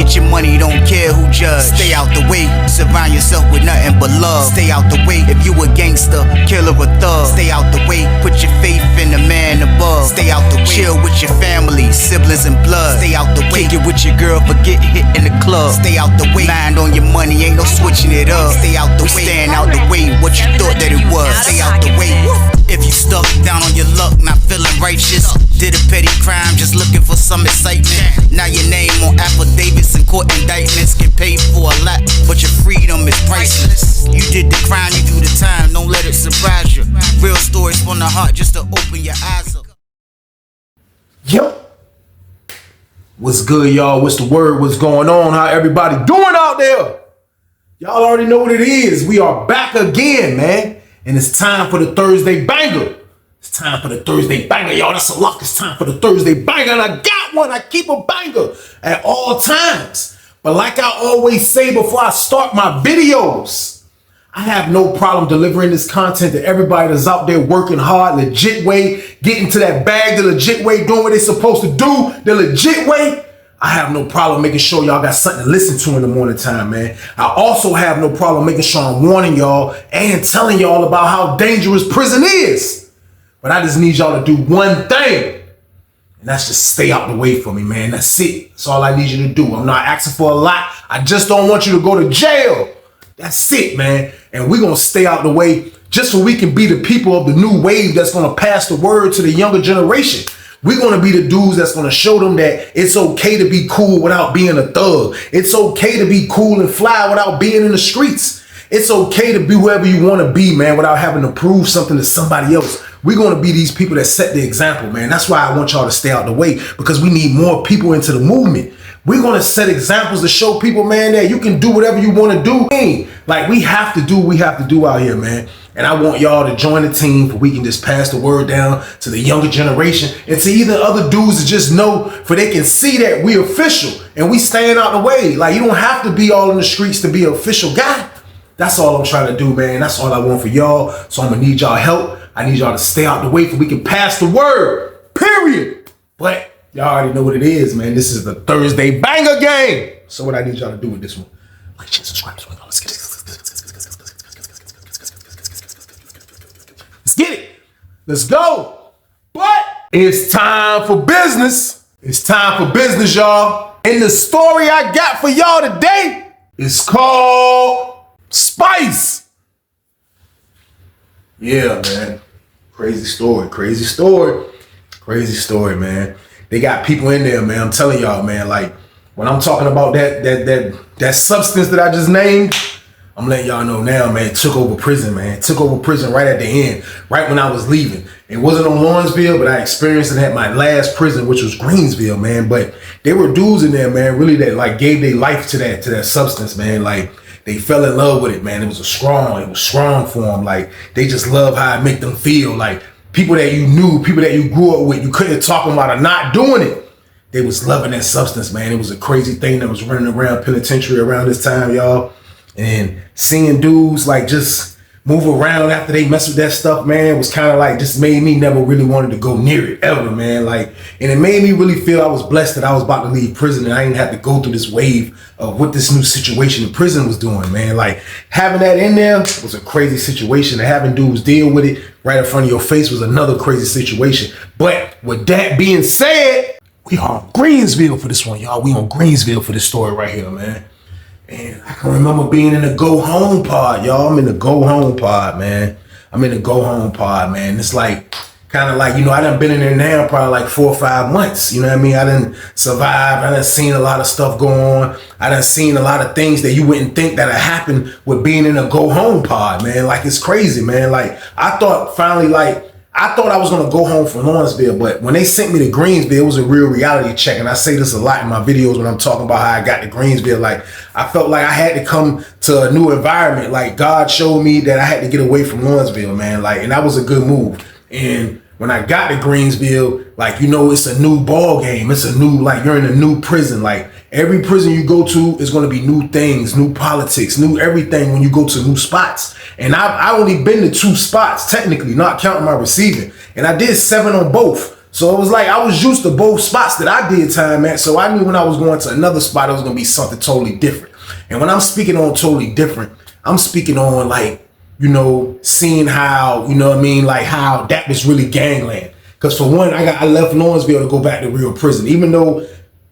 get your money, don't care who judge. Stay out the way, surround yourself with nothing but love. Stay out the way, if you a gangster, killer or thug. Stay out the way, put your faith in the man above. Stay out the way, chill with your family, siblings and blood. Stay out the way, kick it with your girl, forget hit in the club. Stay out the way, mind on your money, ain't no switching it up. Stay out the way, stand out the way, what you thought that it was. Stay out the way. If you stuck down on your luck, not feeling righteous, did a petty crime, just looking for some excitement. Now your name on affidavits and court indictments, get paid for a lot, but your freedom is priceless. You did the crime, you do the time, don't let it surprise you. Real stories from the heart, just to open your eyes up. Yo, what's good, y'all? What's the word? What's going on? How everybody doing out there? Y'all already know what it is. We are back again, man. And it's time for the Thursday banger. It's time for the Thursday banger, y'all. That's a lock. It's time for the Thursday banger. And I got one. I keep a banger at all times. But like I always say before I start my videos, I have no problem delivering this content to everybody that's out there working hard, legit way, getting to that bag the legit way, doing what they're supposed to do the legit way. I have no problem making sure y'all got something to listen to in the morning time, man. I also have no problem making sure I'm warning y'all and telling y'all about how dangerous prison is. But I just need y'all to do one thing, and that's just stay out the way for me, man. That's it. That's all I need you to do. I'm not asking for a lot. I just don't want you to go to jail. That's it, man. And we're going to stay out the way just so we can be the people of the new wave that's going to pass the word to the younger generation. We're going to be the dudes that's going to show them that it's okay to be cool without being a thug. It's okay to be cool and fly without being in the streets. It's okay to be whoever you want to be, man, without having to prove something to somebody else. We're going to be these people that set the example, man. That's why I want y'all to stay out the way, because we need more people into the movement. We're going to set examples to show people, man, that you can do whatever you want to do. Like, we have to do what we have to do out here, man. And I want y'all to join the team, for we can just pass the word down to the younger generation and to either other dudes to just know, for they can see that we official and we staying out the way. Like, you don't have to be all in the streets to be an official guy. That's all I'm trying to do, man. That's all I want for y'all. So I'm going to need y'all help. I need y'all to stay out the way for we can pass the word, period. But y'all already know what it is, man. This is the Thursday banger game. So what I need y'all to do with this one, like, share, subscribe. Let's get it. Let's get it. Let's go. But it's time for business. It's time for business, y'all. And the story I got for y'all today is called Spice. Yeah, man. Crazy story, man. They got people in there, man. I'm telling y'all, man, like, when I'm talking about that substance that I just named, I'm letting y'all know now, man, it took over prison, man. It took over prison right at the end, right when I was leaving. It wasn't on Lawrenceville, but I experienced it at my last prison, which was Greensville, man. But there were dudes in there, man, really that like gave their life to that substance, man. Like, they fell in love with it, man. It was strong for them. Like, they just love how it make them feel. Like, people that you knew, people that you grew up with, you couldn't talk them out of not doing it. They was loving that substance, man. It was a crazy thing that was running around penitentiary around this time, y'all. And seeing dudes like just move around after they mess with that stuff, man, was kind of like, just made me never really wanted to go near it ever, man. Like, and it made me really feel I was blessed that I was about to leave prison and I didn't have to go through this wave of what this new situation in prison was doing, man. Like, having that in there was a crazy situation, and having dudes deal with it right in front of your face was another crazy situation. But with that being said, we are on Greensville for this one, y'all. We on Greensville for this story right here, man. And I can remember being in the go home pod, y'all. I'm in the go home pod, man. It's like, kind of like, you know, I done been in there now probably like 4 or 5 months. You know what I mean? I done survived. I done seen a lot of stuff go on. I done seen a lot of things that you wouldn't think that had happened with being in a go home pod, man. Like, it's crazy, man. Like, I thought I was going to go home from Lawrenceville, but when they sent me to Greensville, it was a real reality check. And I say this a lot in my videos when I'm talking about how I got to Greensville. Like, I felt like I had to come to a new environment. Like, God showed me that I had to get away from Lawrenceville, man. Like, and that was a good move. And when I got to Greensville, like, you know, it's a new ball game. It's a new, like, you're in a new prison. Like, every prison you go to is going to be new things, new politics, new everything when you go to new spots. And I only been to 2 spots, technically, not counting my receiving. And I did 7 on both. So it was like I was used to both spots that I did time at. So I knew when I was going to another spot, it was gonna be something totally different. And when I'm speaking on totally different, I'm speaking on like, you know, seeing how, you know what I mean, like how that was really gangland. Because for one, I left Lawrenceville to go back to real prison, even though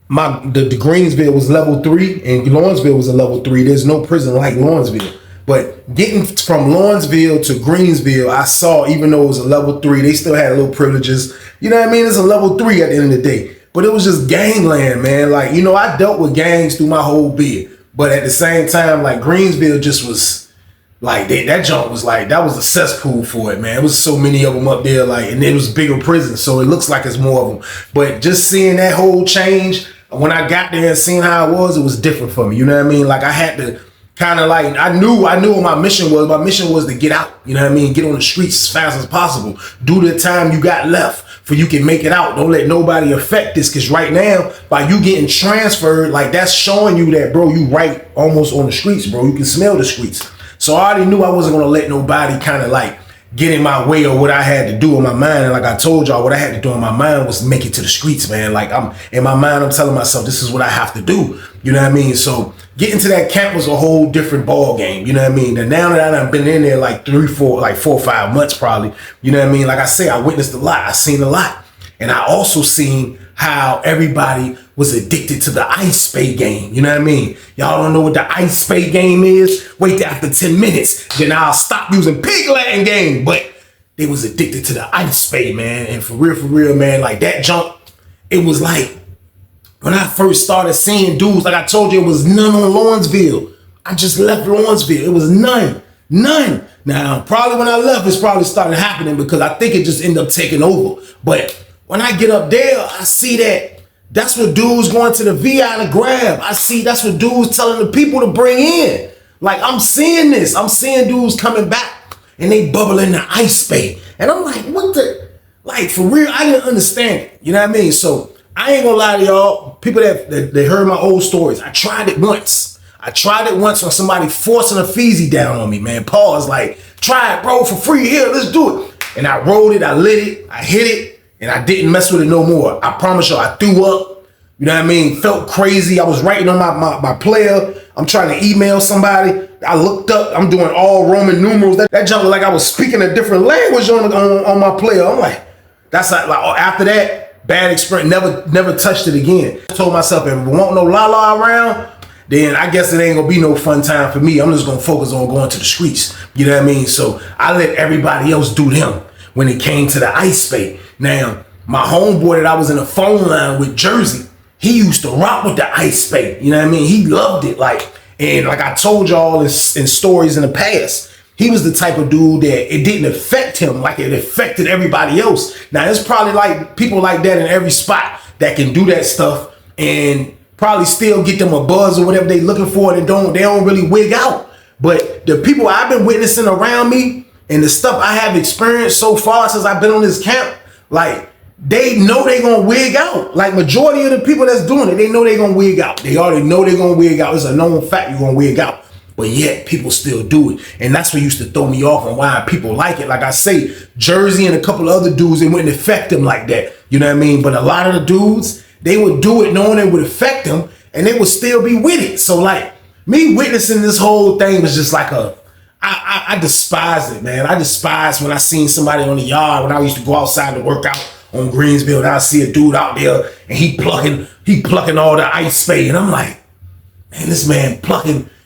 the Greensville was level 3 and Lawrenceville was a level 3. There's no prison like Lawrenceville. But getting from Lawrenceville to Greensville, I saw, even though it was a level 3, they still had little privileges. You know what I mean? It's a level 3 at the end of the day. But it was just gangland, man. Like, you know, I dealt with gangs through my whole bid. But at the same time, like, Greensville just was, like, that junk was like, that was a cesspool for it, man. It was so many of them up there, like, and it was bigger prisons, so it looks like it's more of them. But just seeing that whole change, when I got there and seeing how it was different for me. You know what I mean? Like, I had to kind of like, I knew what my mission was. My mission was to get out, you know what I mean? Get on the streets as fast as possible. Do the time you got left for you can make it out. Don't let nobody affect this, because right now, by you getting transferred, like, that's showing you that, bro, you right almost on the streets, bro. You can smell the streets. So I already knew I wasn't going to let nobody kind of like get in my way or what I had to do in my mind. And like I told y'all, what I had to do in my mind was make it to the streets, man. Like, I'm in my mind, I'm telling myself, this is what I have to do. You know what I mean? So getting to that camp was a whole different ball game. You know what I mean? And now that I've been in there like 4 or 5 months probably, you know what I mean? Like I say, I witnessed a lot. I seen a lot. And I also seen how everybody was addicted to the ice spade game. You know what I mean? Y'all don't know what the ice spade game is? Wait till after 10 minutes, then I'll stop using pig Latin game. But they was addicted to the ice spade, man. And for real, man, like that junk, it was like, when I first started seeing dudes, like I told you, it was none on Lawrenceville. I just left Lawrenceville. It was none. Now, probably when I left, it's probably started happening because I think it just ended up taking over. But when I get up there, I see that's what dudes going to the VI to grab. I see that's what dudes telling the people to bring in. Like, I'm seeing this. I'm seeing dudes coming back and they bubbling the ice spade. And I'm like, what the? Like, for real, I didn't understand it. You know what I mean? So I ain't gonna lie to y'all. People that heard my old stories, I tried it once. On somebody forcing a feezy down on me, man. Pause, like, try it, bro, for free. Here, let's do it. And I rolled it, I lit it, I hit it. And I didn't mess with it no more. I promise you, I threw up. You know what I mean? Felt crazy. I was writing on my player. I'm trying to email somebody. I looked up. I'm doing all Roman numerals. That junk was like I was speaking a different language on my player. I'm like, that's like after that, bad experience. Never touched it again. I told myself, if we want no la-la around, then I guess it ain't gonna be no fun time for me. I'm just gonna focus on going to the streets. You know what I mean? So I let everybody else do them when it came to the ice spade. Now, my homeboy that I was in a phone line with, Jersey, he used to rock with the ice spade. You know what I mean? He loved it. And like I told y'all in stories in the past, he was the type of dude that it didn't affect him like it affected everybody else. Now, there's probably like people like that in every spot that can do that stuff and probably still get them a buzz or whatever they looking for, and they don't really wig out. But the people I've been witnessing around me and the stuff I have experienced so far since I've been on this camp, like, they know they gonna wig out. Like, majority of the people that's doing it, they know they gonna wig out. They already know they gonna wig out. It's a known fact you're gonna wig out. But yet, people still do it. And that's what used to throw me off and why people like it. Like I say, Jersey and a couple of other dudes, it wouldn't affect them like that. You know what I mean? But a lot of the dudes, they would do it knowing it would affect them, and they would still be with it. So, like, me witnessing this whole thing was just like I despise it, man. I despise when I seen somebody on the yard when I used to go outside to work out on Greensville, and I see a dude out there and he plucking all the ice spade, and I'm like, man, this man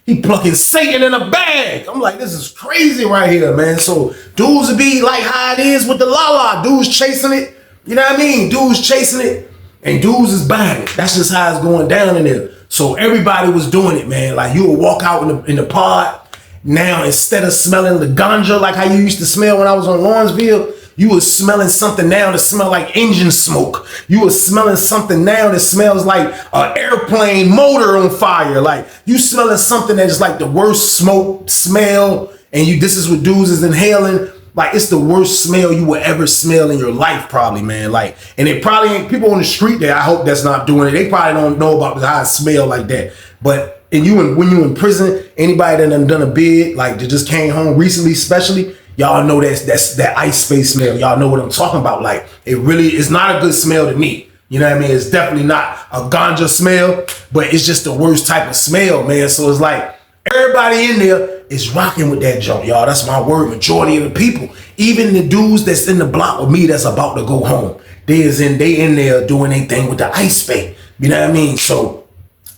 he plucking Satan in a bag. I'm like, this is crazy right here, man. So dudes would be like how it is with the la-la. Dudes chasing it, you know what I mean? Dudes chasing it, and dudes is buying it. That's just how it's going down in there. So everybody was doing it, man. Like, you would walk out in the pod. Now, instead of smelling the ganja like how you used to smell when I was on Lawrenceville, you was smelling something now that smell like engine smoke. You was smelling something now that smells like an airplane motor on fire. Like, you smelling something that is like the worst smoke smell, and this is what dudes is inhaling. Like, it's the worst smell you will ever smell in your life, probably, man. Like, and it probably ain't people on the street there, I hope that's not doing it. They probably don't know about how it smell like that. But when you in prison, anybody that done a bid, like, that just came home recently, especially, y'all know that's that ice space smell. Y'all know what I'm talking about. Like, it really is not a good smell to me. You know what I mean? It's definitely not a ganja smell, but it's just the worst type of smell, man. So it's like everybody in there is rocking with that joint, y'all. That's my word. Majority of the people, even the dudes that's in the block with me that's about to go home, they in there doing their thing with the ice bay. You know what I mean? So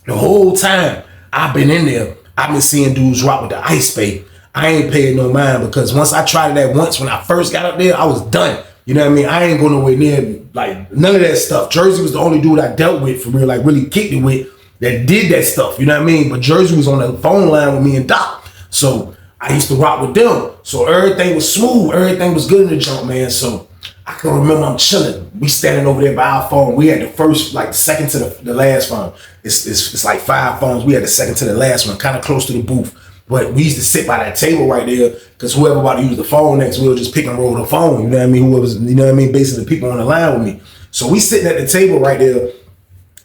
the whole time I've been in there, I've been seeing dudes rock with the ice bay. I ain't paying no mind because once I tried that once when I first got up there, I was done. You know what I mean? I ain't going nowhere near like none of that stuff. Jersey was the only dude I dealt with for real, like really kicked it with that did that stuff. You know what I mean? But Jersey was on the phone line with me and Doc. So I used to rock with them. So everything was smooth. Everything was good in the jump, man. So I can remember I'm chilling. We standing over there by our phone. We had the first, like the second to the last phone. It's like 5 phones. We had the second to the last one, kind of close to the booth. But we used to sit by that table right there because whoever about to use the phone next, we'll just pick and roll the phone. You know what I mean? Whoever's, you know what I mean? Basically, the people on the line with me. So we sitting at the table right there.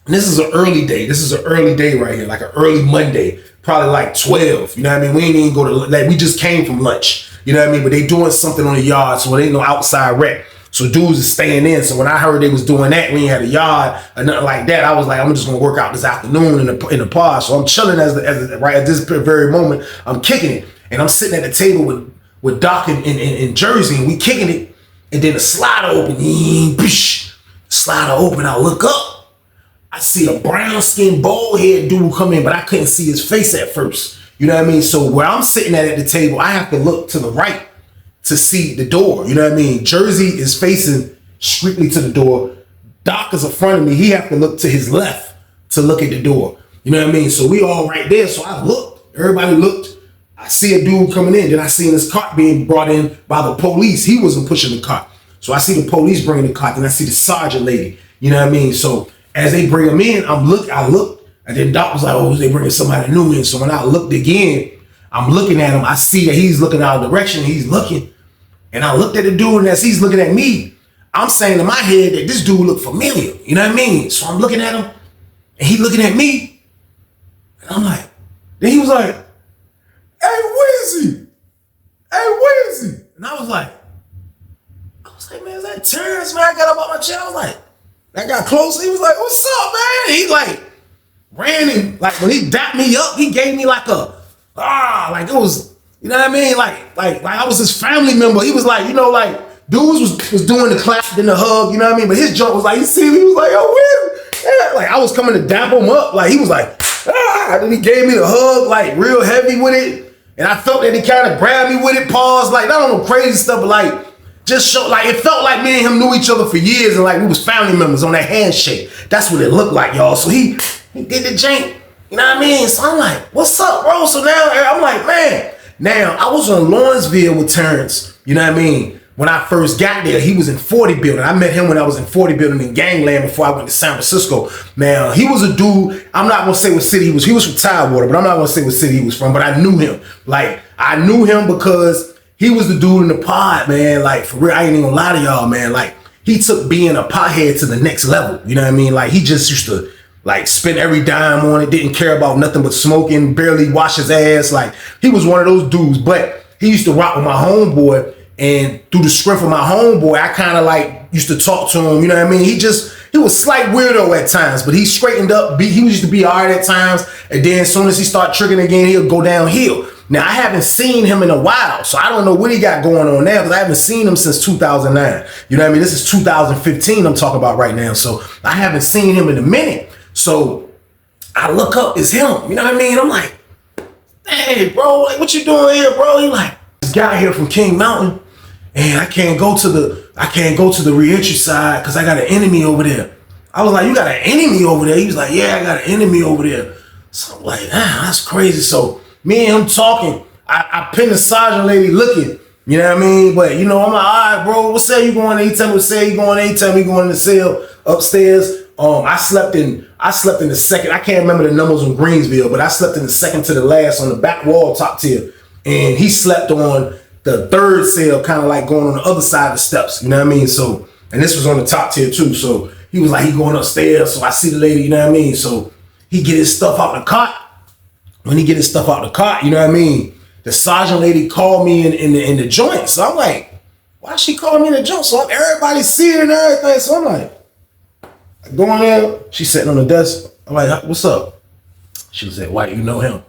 And this is an early day. This is an early day right here, like an early Monday, probably like 12. You know what I mean? We ain't even go to, like, we just came from lunch. You know what I mean? But they doing something on the yard, so it ain't no outside rec. So dudes is staying in. So when I heard they was doing that, we ain't had a yard or nothing like that, I was like, I'm just gonna work out this afternoon in the pod. So I'm chilling right at this very moment. I'm kicking it, and I'm sitting at the table with Doc in Jersey, and we kicking it, and then the slider open. Slider open. I look up. I see a brown skinned bald head dude come in, but I couldn't see his face at first. You know what I mean? So where I'm sitting at the table, I have to look to the right to see the door. You know what I mean? Jersey is facing strictly to the door. Doc is in front of me. He have to look to his left to look at the door. You know what I mean? So we all right there. So I looked. Everybody looked. I see a dude coming in. Then I seen this cart being brought in by the police. He wasn't pushing the cart. So I see the police bringing the cart. Then I see the sergeant lady. You know what I mean? So as they bring him in, I looked. And then Doc was like, oh, they bringing somebody new in. So when I looked again, I'm looking at him. I see that he's looking our direction. He's looking. And I looked at the dude, and as he's looking at me, I'm saying in my head that this dude looked familiar. You know what I mean? So I'm looking at him, and he looking at me. And I'm like, then he was like, hey, where is he? Hey, where is he? And I was like, man, is that Terrence, man? I got up on my chair. I was like, I got close. He was like, what's up, man? He like ran and like when he dapped me up, he gave me like like it was, you know what I mean? Like I was his family member. He was like, you know, like dudes was doing the clap and the hug, you know what I mean? But his joke was like, you see me? He was like, oh, where? Yeah. Like I was coming to dap him up. Like he was like, and he gave me the hug, like real heavy with it. And I felt that he kind of grabbed me with it, paused, like not on no crazy stuff, but like just show, like it felt like me and him knew each other for years and like we was family members on that handshake. That's what it looked like, y'all. So he did the jank, you know what I mean? So I'm like, what's up, bro? So now I'm like, man. Now, I was on Lawrenceville with Terrence, you know what I mean? When I first got there, he was in 40 building. I met him when I was in 40 building in Gangland before I went to San Francisco. Now, he was a dude, I'm not gonna say what city he was. He was from Tidewater, but I'm not gonna say what city he was from, but I knew him. Like, I knew him because he was the dude in the pod, man. Like, for real, I ain't even gonna lie to y'all, man. Like, he took being a pothead to the next level, you know what I mean? Like, he just used to like spend every dime on it, didn't care about nothing but smoking, barely wash his ass. Like he was one of those dudes, but he used to rock with my homeboy, and through the strength of my homeboy, I kind of like used to talk to him, you know what I mean? He was slight weirdo at times, but he straightened up, he used to be all right at times, and then as soon as he start tricking again, he'll go downhill. Now I haven't seen him in a while, so I don't know what he got going on now, because I haven't seen him since 2009. You know what I mean? This is 2015 I'm talking about right now, so I haven't seen him in a minute. So I look up, it's him, you know what I mean? I'm like, hey, bro, like, what you doing here, bro? He like, this guy here from King Mountain, and I can't go to the reentry side because I got an enemy over there. I was like, you got an enemy over there? He was like, yeah, I got an enemy over there. So I'm like, that's crazy. So me and him talking, I pinned the sergeant lady looking, you know what I mean? But you know, I'm like, all right, bro, what cell you going to? He tell me what cell you going to? He tell me going in the cell upstairs. I slept in the second, I can't remember the numbers in Greensville, but I slept in the second to the last on the back wall top tier. And he slept on the third cell, kind of like going on the other side of the steps, you know what I mean? So, and this was on the top tier too. So he was like, he going upstairs. So I see the lady, you know what I mean? So he get his stuff out the cot. When he get his stuff out the cot, you know what I mean? the sergeant lady called me in the joint. So I'm like, why she calling me in the joint? So everybody see it and everything. So I'm like, I go in there. She's sitting on the desk. I'm like, what's up? She said, why, you know him?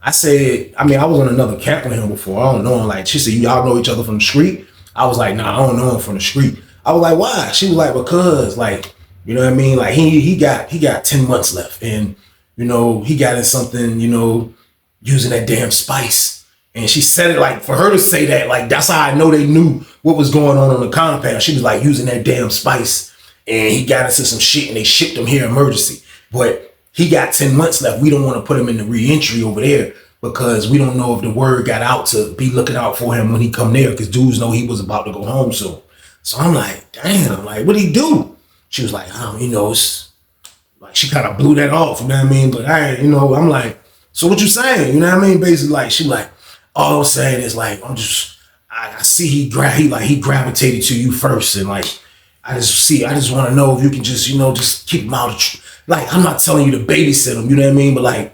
I said, I mean, I was on another camp with him before. I don't know him. Like, she said, y'all know each other from the street? I was like, nah, I don't know him from the street. I was like, why? She was like, because, like, you know what I mean? Like, he got 10 months left. And, you know, he got in something, you know, using that damn spice. And she said it like, for her to say that, like, that's how I know they knew what was going on the compound. She was like, using that damn spice. And he got into some shit and they shipped him here emergency. But he got 10 months left. We don't want to put him in the re-entry over there because we don't know if the word got out to be looking out for him when he come there, because dudes know he was about to go home soon. So I'm like, damn, like, what'd he do? She was like, oh, you know, it's like, she kind of blew that off, you know what I mean? But you know, I'm like, so what you saying? You know what I mean? Basically, like, she like, all I'm saying is like, I see he gravitated to you first. And like, I just want to know if you can just, you know, just keep him out of, like, I'm not telling you to babysit him, you know what I mean? But like,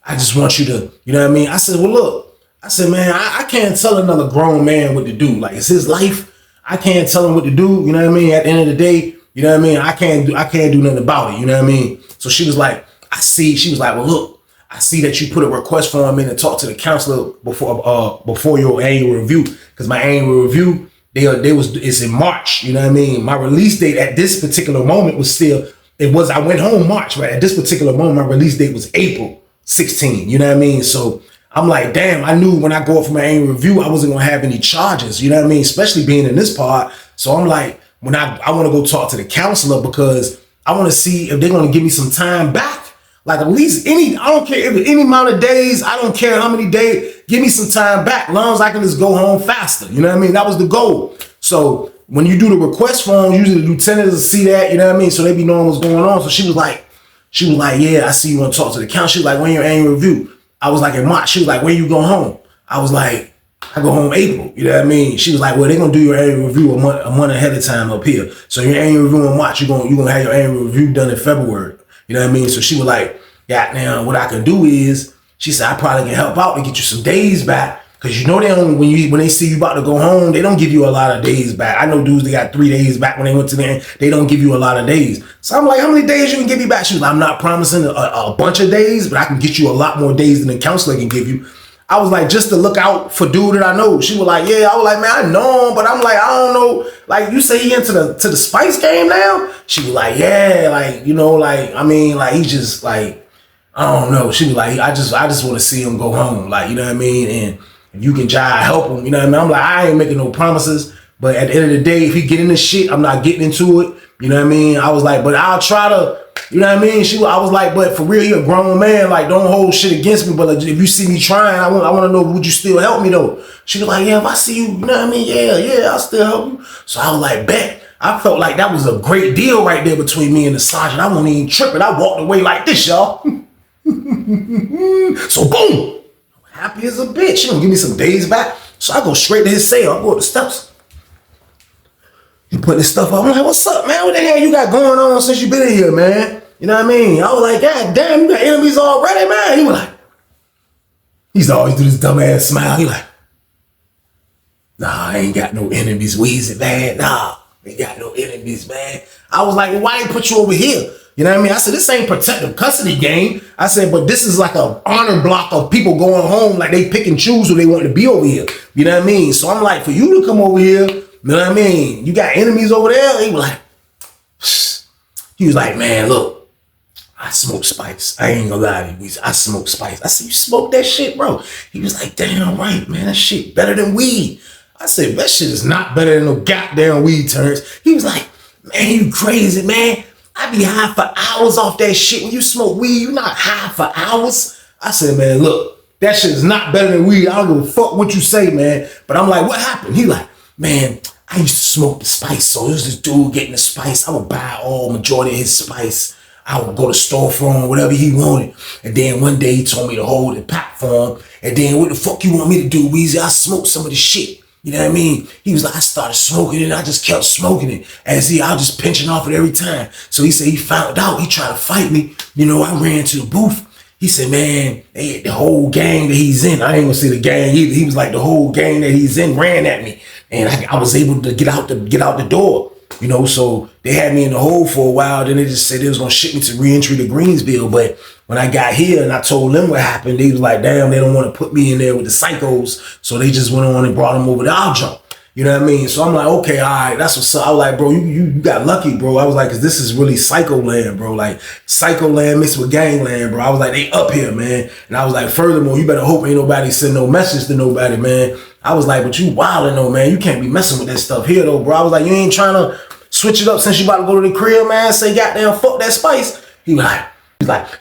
I just want you to, you know what I mean? I said, well, look, I said, man, I can't tell another grown man what to do. Like, it's his life. I can't tell him what to do. You know what I mean? At the end of the day, you know what I mean? I can't do nothing about it. You know what I mean? So she was like, she was like, well, look, I see that you put a request form in and talk to the counselor before your annual review. Cause my annual review, it's in March. You know what I mean? My release date at this particular moment was I went home March, but at this particular moment, my release date was April 16. You know what I mean? So I'm like, damn, I knew when I go up for my annual review, I wasn't gonna have any charges. You know what I mean? Especially being in this part. So I'm like, when I want to go talk to the counselor because I want to see if they're gonna give me some time back. Like at least I don't care if any amount of days, I don't care how many days, give me some time back, as long as I can just go home faster. You know what I mean? That was the goal. So when you do the request form, usually the lieutenants see that, you know what I mean? So they be knowing what's going on. So she was like, yeah, I see you want to talk to the counselor. She was like, when your annual review? I was like, in March. She was like, when you go home? I was like, I go home April. You know what I mean? She was like, well, they're gonna do your annual review a month ahead of time up here. So your annual review in March, you're gonna have your annual review done in February. You know what I mean? So she was like, yeah, now what I can do is, she said, I probably can help out and get you some days back. Cause you know they only when they see you about to go home, they don't give you a lot of days back. I know dudes, they got 3 days back when they went to the end. They don't give you a lot of days. So I'm like, how many days you can give me back? She was like, I'm not promising a bunch of days, but I can get you a lot more days than the counselor can give you. I was like, just to look out for dude that I know. She was like, yeah. I was like, man, I know him, but I'm like, I don't know. Like, you say he into the spice game now? She was like, yeah, like, you know, like, I mean, like, he just like, I don't know. She was like, I just want to see him go home. Like, you know what I mean? And if you can try to help him, you know what I mean? I'm like, I ain't making no promises, but at the end of the day, if he get in this shit, I'm not getting into it. You know what I mean? I was like, but I'll try to, you know what I mean? I was like, but for real, you're a grown man. Like, don't hold shit against me. But like, if you see me trying, I want to know, would you still help me though? She was like, yeah, if I see you, you know what I mean? Yeah, I'll still help you. So I was like, bet. I felt like that was a great deal right there between me and the sergeant. I wasn't even tripping. I walked away like this, y'all. So boom. Happy as a bitch. She gonna give me some days back. So I go straight to his cell. I go up the steps. He put this stuff up. I'm like, what's up, man? What the hell you got going on since you been in here, man? You know what I mean? I was like, God damn, you got enemies already, man. He was like, he's always do this dumbass smile. He like, nah, I ain't got no enemies, Weezy, man. Nah, ain't got no enemies, man. I was like, well, why they put you over here? You know what I mean? I said, this ain't protective custody game. I said, but this is like an honor block of people going home, like they pick and choose who they want to be over here. You know what I mean? So I'm like, for you to come over here, you know what I mean? You got enemies over there? He was like, man, look, I smoke spice. I ain't gonna lie to you. I smoke spice. I said, you smoke that shit, bro? He was like, damn right, man, that shit better than weed. I said, that shit is not better than no goddamn weed, Terrence. He was like, man, you crazy, man. I be high for hours off that shit. When you smoke weed, you not high for hours. I said, man, look, that shit is not better than weed. I don't give a fuck what you say, man. But I'm like, what happened? He like, man, I used to smoke the spice. So there's this dude getting the spice. I would buy majority of his spice. I would go to store for him, whatever he wanted. And then one day he told me to hold it pack for him. And then what the fuck you want me to do, Weezy? I smoked some of the shit. You know what I mean? He was like, I started smoking it and I just kept smoking it. I was just pinching off it every time. So he said he found out, he tried to fight me. You know, I ran to the booth. He said, man, the whole gang that he's in, I ain't gonna say the gang either. He was like, the whole gang that he's in ran at me. And I was able to get out the door. You know, so they had me in the hole for a while. Then they just said they was gonna ship me to reentry to Greensville. But when I got here and I told them what happened, they was like, damn, they don't want to put me in there with the psychos. So they just went on and brought them over to our jump. You know what I mean? So I'm like, okay, all right, that's what's up. I was like, bro, you got lucky, bro. I was like, 'cause this is really psycho land, bro. Like psycho land mixed with gang land, bro. I was like, they up here, man. And I was like, furthermore, you better hope ain't nobody send no message to nobody, man. I was like, but you wildin' though, man. You can't be messing with that stuff here though, bro. I was like, you ain't trying to switch it up since you about to go to the crib, man. Say, goddamn, fuck that spice. He's like,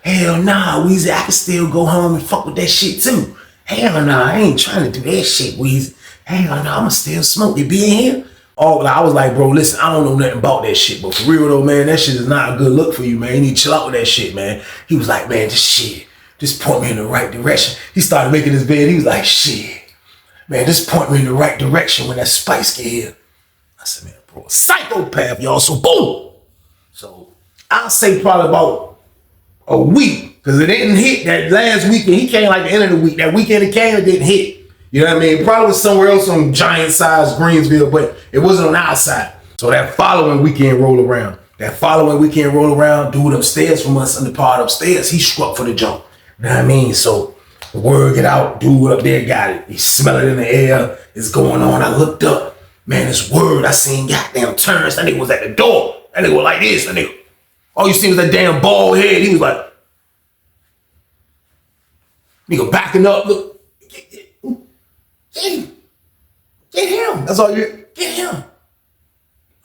hell nah, Weezy, I can still go home and fuck with that shit too. Hell nah, I ain't trying to do that shit, Weezy. Hell nah, I'ma still smoke. You be in here? Oh, I was like, bro, listen, I don't know nothing about that shit, but for real though, man, that shit is not a good look for you, man. You need to chill out with that shit, man. He was like, man, just point me in the right direction. He started making his bed. He was like, shit, man, just point me in the right direction when that spice get here. I said, man, bro, psychopath, y'all. So boom. So I'll say probably about a week, because it didn't hit that last weekend. He came like the end of the week. That weekend it came, it didn't hit. You know what I mean? It probably was somewhere else on giant size Greensville, but it wasn't on our side. So that following weekend roll around. Dude upstairs from us in the part upstairs, he struck for the jump. You know what I mean? So the word get out, dude up there got it. He smell it in the air. It's going on. I looked up. Man, this word, I seen goddamn Terrence. That nigga was at the door. That nigga was like this. That nigga, all you seen was that damn bald head. He was like, nigga backing up. Look. Get him. That's all you get him.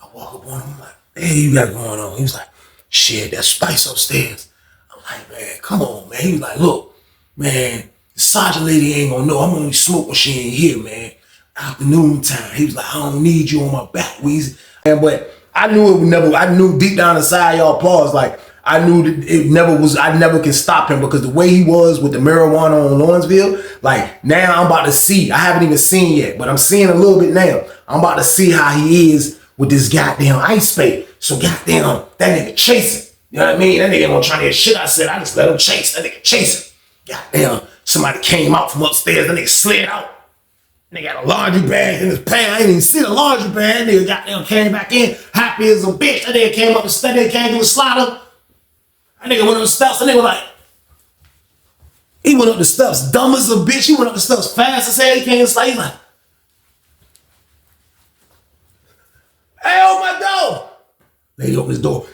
I walk up on him, I'm like, hey, you got going on? He was like, shit, that spice upstairs. I'm like, man, come on, man. He was like, look, man, the sergeant lady ain't gonna know. I'm only smoke when she ain't here, man. Afternoon time. He was like, I don't need you on my back, Weezy. And but I knew it would never, I knew deep down inside y'all pause, like, I knew that it never was, I never can stop him, because the way he was with the marijuana on Lawrenceville, like now I'm about to see, I haven't even seen yet, but I'm seeing a little bit now. I'm about to see how he is with this goddamn ice spade. So goddamn, that nigga chasing. You know what I mean? That nigga gonna try to hear shit I said. I just let him chase. That nigga chasing. Goddamn, somebody came out from upstairs. That nigga slid out. Nigga got a laundry bag in his pants. I ain't even see the laundry bag. That nigga goddamn came back in, happy as a bitch. That nigga came up the steps. That nigga came through a slider. That nigga went up the steps. That nigga was like, he went up the steps dumb as a bitch. He went up the steps fast as hell. He came inside. He's like, hey, open my door. Lady opened his door.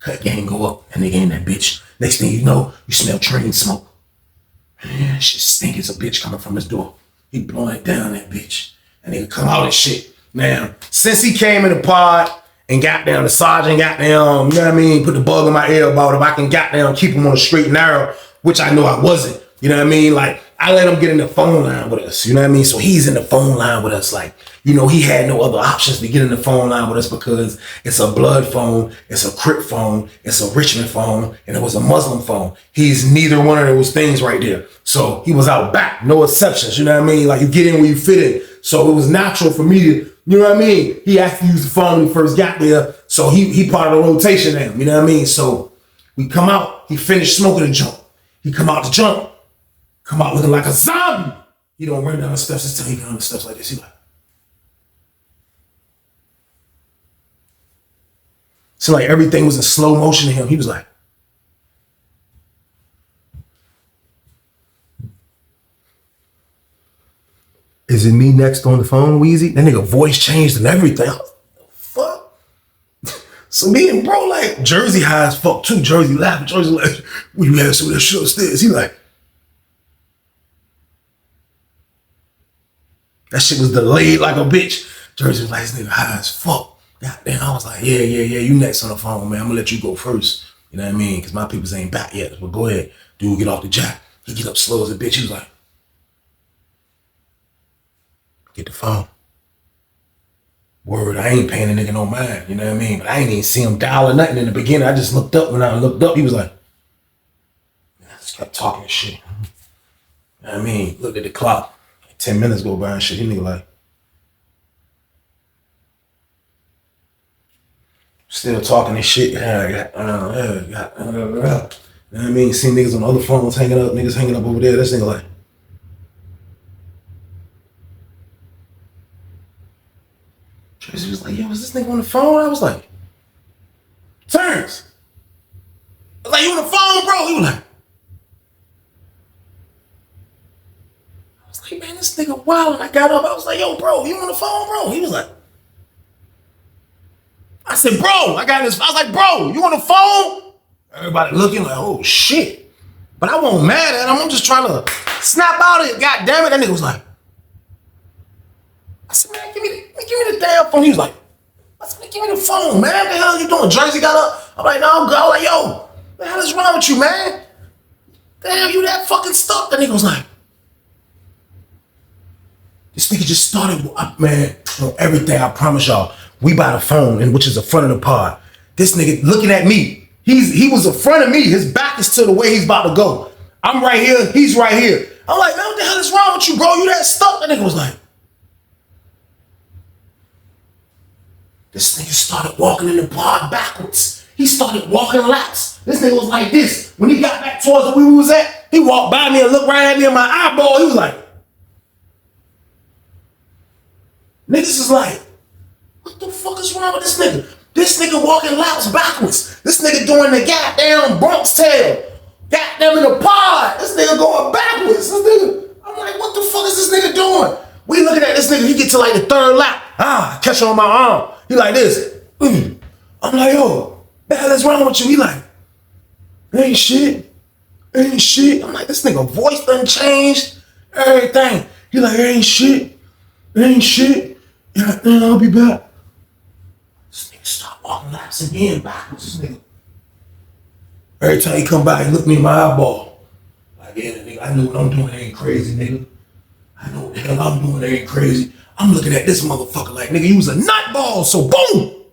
Cut gang go up. That nigga in that bitch. Next thing you know, you smell train smoke. Man, shit stink as a bitch coming from his door. He blowing it down, that bitch. That nigga come out and shit. Now, since he came in the pod, and goddamn the sergeant goddamn, you know what I mean, put the bug in my ear about if I can goddamn keep him on the straight and narrow, which I know I wasn't. You know what I mean? Like, I let him get in the phone line with us. You know what I mean? So he's in the phone line with us. Like, you know, he had no other options to get in the phone line with us, because it's a blood phone, it's a Crip phone, it's a Richmond phone, and it was a Muslim phone. He's neither one of those things right there. So he was out back, no exceptions. You know what I mean? Like, you get in where you fit in. So it was natural for me to, you know what I mean? He had to use the phone when he first got there. So he part of the rotation now, you know what I mean? So we come out, he finished smoking the jump. He come out the jump, come out looking like a zombie. He don't run down the steps until he get on the steps like this. He like, so like everything was in slow motion to him. He was like, is it me next on the phone, Weezy? That nigga voice changed and everything. I was like, fuck. So me and bro, like, Jersey high as fuck too. Jersey laughing. Jersey like, when you have some of that shit upstairs, he like, that shit was delayed like a bitch. Jersey was like, this nigga high as fuck. Goddamn, I was like, yeah, you next on the phone, man. I'm gonna let you go first. You know what I mean? Because my peoples ain't back yet. But go ahead, dude, get off the jack. He get up slow as a bitch. He was like, get the phone. Word, I ain't paying a nigga no mind, you know what I mean? But I ain't even see him dial or nothing in the beginning. I just looked up. When I looked up, he was like, I just kept talking shit. You know what I mean? Looked at the clock. 10 minutes go by and shit. He nigga like, still talking this shit. And You know what I mean? See niggas on other phones hanging up, niggas hanging up over there. This nigga like, Tracy was like, yo, is this nigga on the phone? I was like, Terrence. I was like, you on the phone, bro? He was like, I was like, man, this nigga wild. And I got up. I was like, yo, bro, you on the phone, bro? He was like, I said, bro, I got this. I was like, bro, you on the phone? Everybody looking like, oh shit. But I wasn't mad at him. I'm just trying to snap out of it. God damn it. That nigga was like, I said, man, give me the damn phone. He was like, I said, man, give me the phone, man. What the hell you doing? Jersey got up. I'm like, no, I'm good. I'm like, yo, what the hell is wrong with you, man? Damn, you that fucking stuck. That nigga was like, this nigga just started, man, on everything. I promise y'all. We by the phone, and which is the front of the pod. This nigga looking at me. He was in front of me. His back is to the way he's about to go. I'm right here. He's right here. I'm like, man, what the hell is wrong with you, bro? You that stuck? That nigga was like, this nigga started walking in the pod backwards. He started walking laps. This nigga was like this. When he got back towards where we was at, he walked by me and looked right at me in my eyeball. He was like, niggas is like, what the fuck is wrong with this nigga? This nigga walking laps backwards. This nigga doing the goddamn Bronx tail. Goddamn in the pod. This nigga going backwards. This nigga, I'm like, what the fuck is this nigga doing? We looking at this nigga, he get to like the third lap. Catch him on my arm. He like this. I'm like, yo, what the hell is wrong with you? He like, ain't shit. Ain't shit. I'm like, this nigga voice done changed. Everything. He like, ain't shit. Ain't shit. Yeah, I'll be back. This nigga stop walking laps again backwards. This nigga. Every time he come by, he look me in my eyeball. Like, yeah, nigga, I know what I'm doing ain't crazy, nigga. I know what the hell I'm doing ain't crazy. I'm looking at this motherfucker like, nigga, you was a nutball, so boom!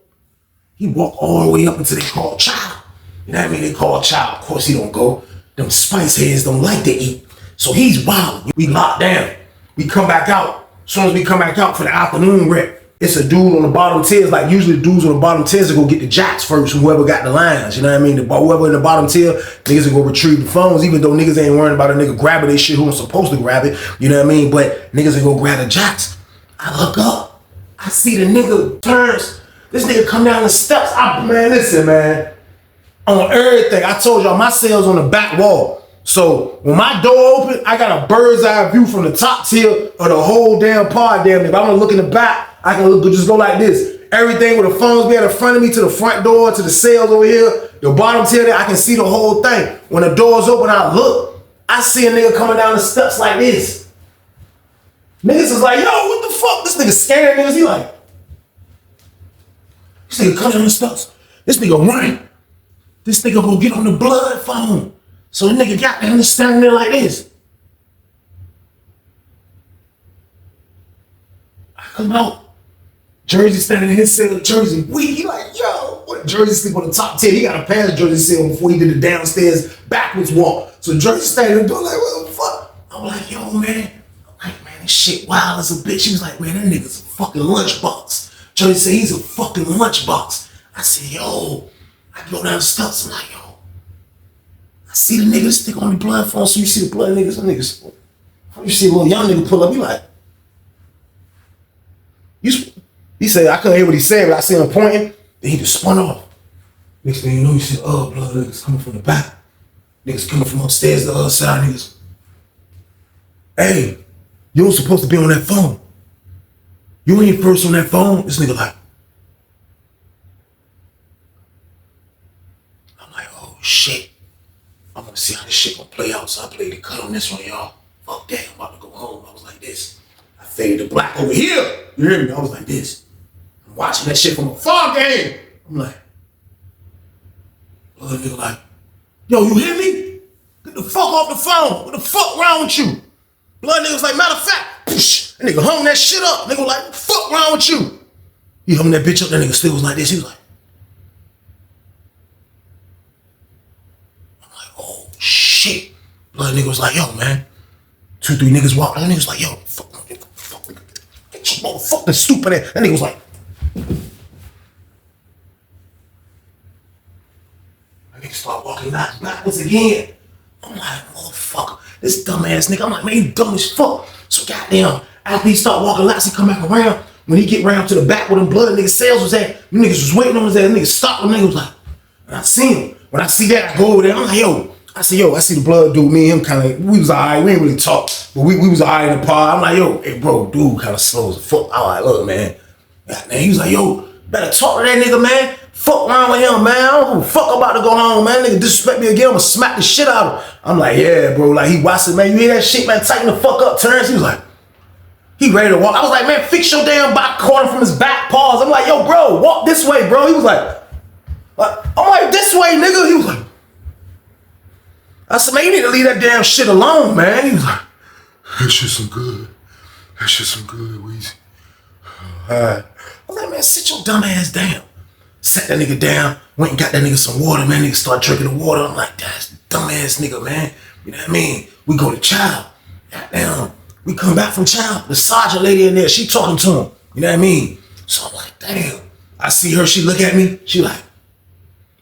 He walked all the way up until they call child. You know what I mean? They call child. Of course he don't go. Them spice heads don't like to eat. So he's wild. We locked down. We come back out. As soon as we come back out for the afternoon rep, it's a dude on the bottom tiers. Like usually dudes on the bottom tiers will go get the jacks first, whoever got the lines. You know what I mean? Whoever in the bottom tier, niggas will go retrieve the phones, even though niggas ain't worrying about a nigga grabbing their shit who was supposed to grab it. You know what I mean? But niggas will go grab the jacks. I look up. I see the nigga Terrence. This nigga come down the steps. Man, listen, man. On everything. I told y'all my cell's on the back wall. So when my door open, I got a bird's eye view from the top tier of the whole damn pod. Damn, if I want to look in the back, I can just go like this. Everything with the phones be at the front of me, to the front door, to the cells over here, the bottom tier there, I can see the whole thing. When the door's open, I look, I see a nigga coming down the steps like this. Niggas is like, yo, what the fuck? This nigga scared niggas. He like, this nigga coming down the steps. This nigga running. This nigga gonna get on the blood phone. So the nigga got down standing there like this. I come out. Jersey standing in his cell. Jersey weak. He like, yo, what? Jersey sleep on the top 10. He got to pass Jersey cell before he did the downstairs backwards walk. So Jersey standing in the door like, what the fuck? I'm like, yo, man. I'm like, man, this shit wild as a bitch. He was like, man, that nigga's a fucking lunchbox. Jersey said he's a fucking lunchbox. I said, yo. I go down the steps. I'm like, yo. I see the nigga stick on the blood phone. So you see the blood niggas. Some niggas. You see a little young nigga pull up. He like, he said, I couldn't hear what he said, but I see him pointing. Then he just spun off. Next thing you know, you see blood niggas coming from the back. Niggas coming from upstairs, the other side, niggas. Hey, you was supposed to be on that phone. You ain't first on that phone. This nigga like. I'm like, oh shit. I'm gonna see how this shit gonna play out. So I played the cut on this one, y'all. Fuck that, I'm about to go home. I was like this. I faded to black over here. You hear me? I was like this. I'm watching that shit from a far game. I'm like, blood nigga like, yo, you hear me? Get the fuck off the phone. What the fuck wrong with you? Blood nigga was like, matter of fact, poosh, that nigga hung that shit up. Nigga was like, what the fuck wrong with you? He hung that bitch up. That nigga still was like this. He was like, I'm like, oh shit. Blood nigga was like, yo, man. 2, 3 niggas walked. That nigga was like, yo, fuck, motherfucker, stupid ass. That nigga was like, that nigga start walking back. backwards again. I'm like, motherfucker, this dumbass nigga. I'm like, man, you dumb as fuck. So goddamn, after he start walking laps, he come back around. When he get round to the back where them blood nigga sales was at, them niggas was waiting on his ass. Niggas stopped. Them niggas was like, and I see him. When I see that, I go over there. I'm like, yo. I said, yo, I see the blood dude. Me and him kind of, we was all right. We ain't really talk, but we was all right in the pod. I'm like, yo, hey, bro, dude kind of slow as fuck. I was like, look, man. And he was like, yo, better talk to that nigga, man. Fuck around with him, man. I don't give a fuck about to go home, man. Nigga disrespect me again, I'm gonna smack the shit out of him. I'm like, yeah, bro. Like, he watched it, man. You hear that shit, man? Tighten the fuck up, Terrence. He was like, he ready to walk. I was like, man, fix your damn back, caught him from his back paws. I'm like, yo, bro, walk this way, bro. He was like, I'm like, this way, nigga. He was like, I said, man, you need to leave that damn shit alone, man. He was like, that shit some good. That shit some good, Weezy. I was like, man, sit your dumb ass down. Sat that nigga down, went and got that nigga some water, man. Nigga started drinking the water. I'm like, that's dumb ass nigga, man. You know what I mean? We go to child. Goddamn. We come back from child. The sergeant lady in there, she talking to him. You know what I mean? So I'm like, damn. I see her, she look at me. She like,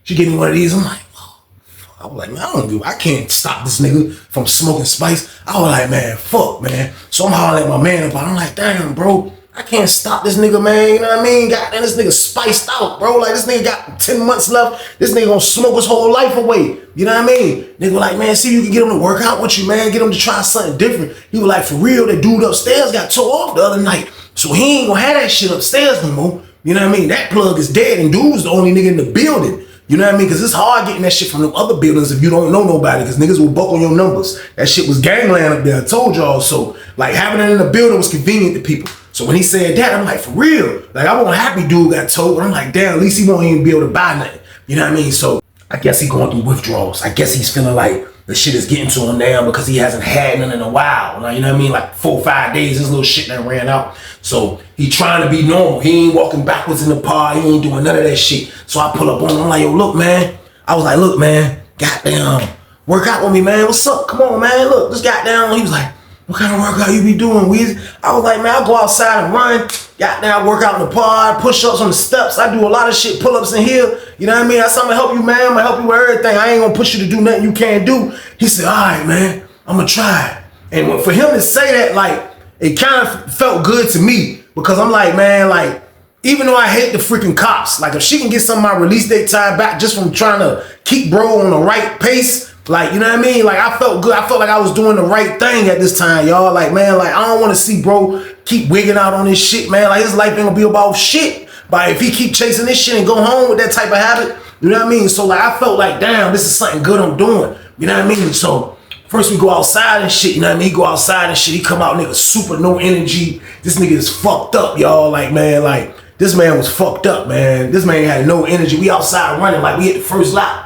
she give me one of these. I'm like, oh, fuck. I was like, man, I can't stop this nigga from smoking spice. I was like, man, fuck, man. So I'm hollering at my man about it. I'm like, damn, bro. I can't stop this nigga, man. You know what I mean? Goddamn, this nigga spiced out, bro. Like, this nigga got 10 months left. This nigga gonna smoke his whole life away. You know what I mean? Nigga like, man, see if you can get him to work out with you, man. Get him to try something different. He was like, for real, that dude upstairs got tore off the other night. So he ain't gonna have that shit upstairs no more. You know what I mean? That plug is dead and dude's the only nigga in the building. You know what I mean? Because it's hard getting that shit from them other buildings if you don't know nobody, because niggas will buck on your numbers. That shit was gangland up there. I told y'all. So, like, having it in the building was convenient to people. So when he said that, I'm like, for real. Like, I wasn't happy dude got told. I'm like, damn, at least he won't even be able to buy nothing. You know what I mean? So I guess he going through withdrawals. I guess he's feeling like the shit is getting to him now because he hasn't had none in a while. Like, you know what I mean? Like 4 or 5 days, his little shit done ran out. So he trying to be normal. He ain't walking backwards in the pod. He ain't doing none of that shit. So I pull up on him. I'm like, yo, look, man. I was like, look, man. Goddamn. Work out with me, man. What's up? Come on, man. Look, just goddamn. He was like, what kind of workout you be doing, Weezy? I was like, man, I go outside and run. Goddamn, work out in the pod, push-ups on the steps. I do a lot of shit, pull-ups in here. You know what I mean? I said, I'm gonna help you, man. I'm gonna help you with everything. I ain't gonna push you to do nothing you can't do. He said, all right, man, I'm gonna try it. And for him to say that, like, it kind of felt good to me because I'm like, man, like, even though I hate the freaking cops, like, if she can get some of my release date time back just from trying to keep bro on the right pace, like, you know what I mean? Like, I felt good. I felt like I was doing the right thing at this time, y'all. Like, man, like, I don't want to see bro keep wigging out on this shit, man. Like, his life ain't gonna be about shit. But if he keep chasing this shit and go home with that type of habit, you know what I mean? So, like, I felt like, damn, this is something good I'm doing. You know what I mean? So, first we go outside and shit, you know what I mean? He go outside and shit. He come out, nigga, super no energy. This nigga is fucked up, y'all. Like, man, like, this man was fucked up, man. This man had no energy. We outside running like we hit the first lap.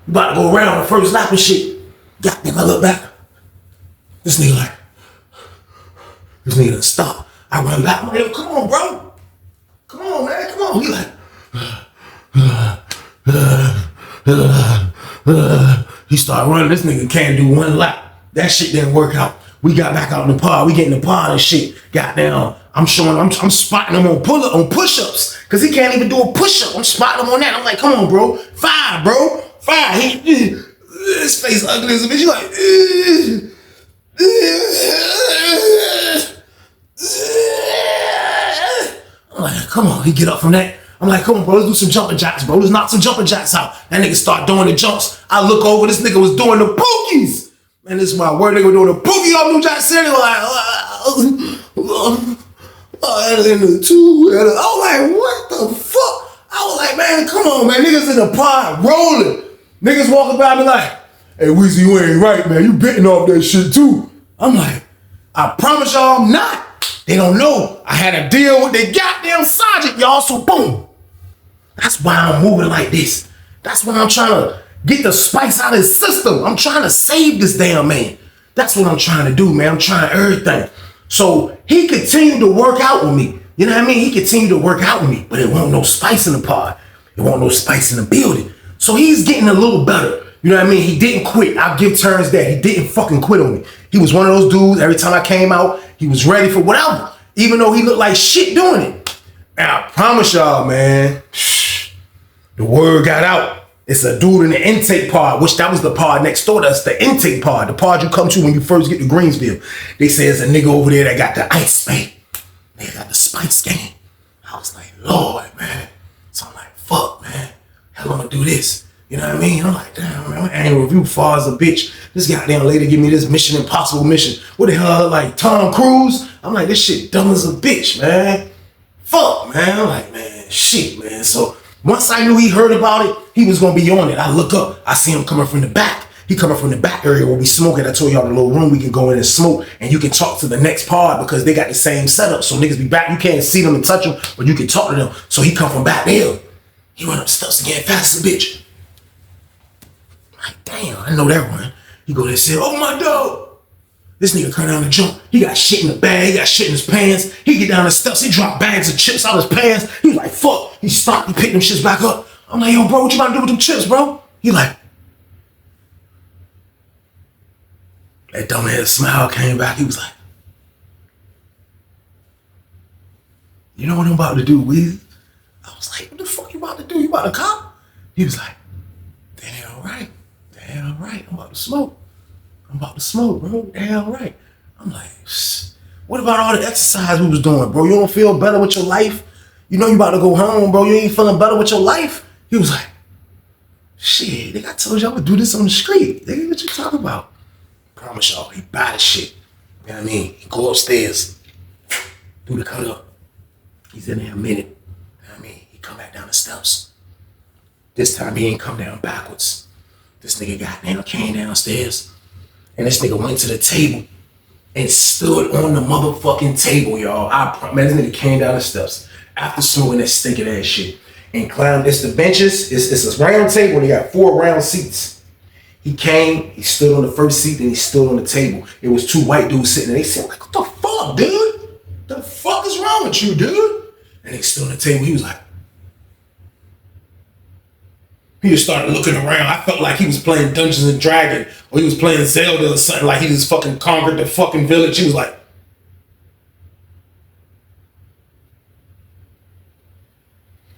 We about to go around the first lap and shit. Goddamn, I look back. This nigga like, this nigga done stop. I run back. I'm like, yo, come on, bro. Come on, man, come on. He like, he started running. This nigga can't do one lap. That shit didn't work out. We got back out in the pod. We get in the pod and shit. Goddamn, I'm spotting him on push-ups. Cause he can't even do a push-up. I'm spotting him on that. I'm like, come on, bro. 5, bro. 5. His face ugly as a bitch. He like, I'm like, come on. He get up from that. I'm like, come on, bro. Let's do some jumping jacks, bro. Let's knock some jumping jacks out. That nigga start doing the jumps. I look over. This nigga was doing the pookies. Man, this is my word. Nigga doing the pookie off New Jack City. Like, and the 2. And I was like, what the fuck? I was like, man, come on, man. Niggas in the pod rolling. Niggas walking by me like, hey, Weezy, you ain't right, man. You bitten off that shit too. I'm like, I promise y'all I'm not. They don't know. I had a deal with the goddamn sergeant, y'all, so boom. That's why I'm moving like this. That's why I'm trying to get the spice out of his system. I'm trying to save this damn man. That's what I'm trying to do, man. I'm trying everything. So he continued to work out with me. You know what I mean? He continued to work out with me, but it wasn't no spice in the pod. It wasn't no spice in the building. So he's getting a little better. You know what I mean? He didn't quit. I'll give Terrence that. He didn't fucking quit on me. He was one of those dudes, every time I came out, he was ready for whatever, even though he looked like shit doing it. And I promise y'all, man, the word got out. It's a dude in the intake pod, which that was the pod next door to us, the intake pod, the pod you come to when you first get to Greensville. They say there's a nigga over there that got the ice spade. They got the spice game. I was like, Lord, man. So I'm like, fuck, man. Hell, I'm gonna do this. You know what I mean? I'm like, damn, man, my annual review far as a bitch. This goddamn lady give me this Mission Impossible mission. What the hell, like Tom Cruise? I'm like, this shit dumb as a bitch, man. Fuck, man. I'm like, man, shit, man. So once I knew he heard about it, he was gonna be on it. I look up, I see him coming from the back. He coming from the back area where we smoking. I told y'all the little room we can go in and smoke, and you can talk to the next pod because they got the same setup. So niggas be back, you can't see them and touch them, but you can talk to them. So he come from back there. He run up the steps again, fast as a bitch. Like, damn, I know that one. He go there and say, oh my dog. This nigga come down the jump. He got shit in the bag. He got shit in his pants. He get down the steps. He drop bags of chips out his pants. He like, fuck. He stopped. He picked them shits back up. I'm like, yo, bro, what you about to do with them chips, bro? He like, that dumbass smile came back. He was like, you know what I'm about to do, Weezy? I was like, what the fuck you about to do? You about to cop? He was like, damn right. Damn right. I'm about to smoke. I'm about to smoke, bro. Damn right. I'm like, what about all the exercise we was doing, bro? You don't feel better with your life? You know you about to go home, bro. You ain't feeling better with your life? He was like, shit, nigga, I told you I would do this on the street. Nigga, what you talking about? Promise y'all, he buy the shit. You know what I mean? He go upstairs, do the cut up. He's in there a minute. You know what I mean? He come back down the steps. This time he ain't come down backwards. This nigga goddamn came downstairs. And this nigga went to the table and stood on the motherfucking table, y'all. Man, this nigga came down the steps after smoking that stinking ass shit and climbed. It's the benches. It's a round table. They got 4 round seats. He came, he stood on the first seat, then he stood on the table. It was 2 white dudes sitting there. They said, like, what the fuck, dude? The fuck is wrong with you, dude? And they stood on the table. He was like, he just started looking around. I felt like he was playing Dungeons and Dragons or he was playing Zelda or something, like he just fucking conquered the fucking village. He was like,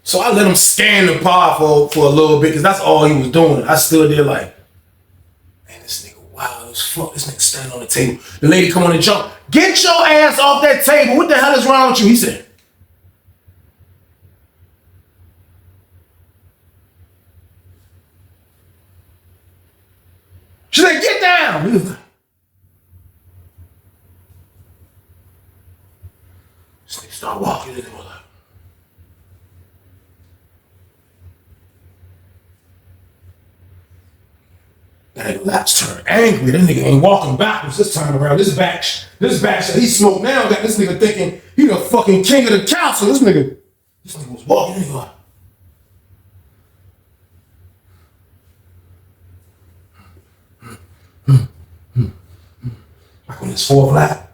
so I let him scan the pod for a little bit because that's all he was doing. I stood there like, man, this nigga wild as fuck. This nigga standing on the table. The lady come on and jump. Get your ass off that table. What the hell is wrong with you? He said, she said, get down. He was like, this nigga start walking. This nigga was like, that laps turned angry. That nigga ain't walking backwards this time around. This back shot he smoked now got this nigga thinking he the fucking king of the council. This nigga was walking. He like, like on his 4th lap,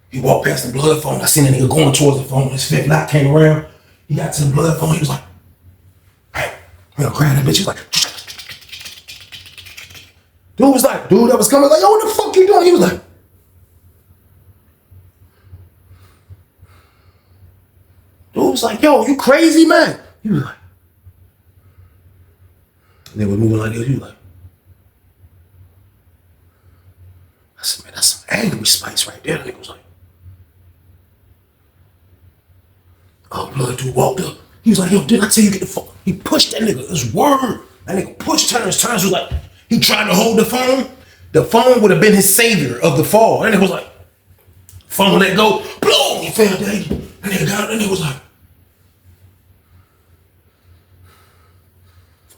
he walked past the blood phone. I seen that nigga going towards the phone. His 5th lap came around. He got to the blood phone. He was like, hey, I'm gonna grab that bitch. He was like, dude was like, dude that was coming like, yo, what the fuck you doing? He was like, dude was like, yo, you crazy, man? He was like, and they were moving like this. He was like, I said, man, that's some angry spice right there. The nigga was like, oh, blood dude walked up. He was like, yo, didn't I tell you get the fuck? He pushed that nigga. His word. That nigga pushed Terrence. Terrence was like, he tried to hold the phone. The phone would have been his savior of the fall. That nigga was like, phone let go. Boom, he fell down. That nigga got up. That nigga was like,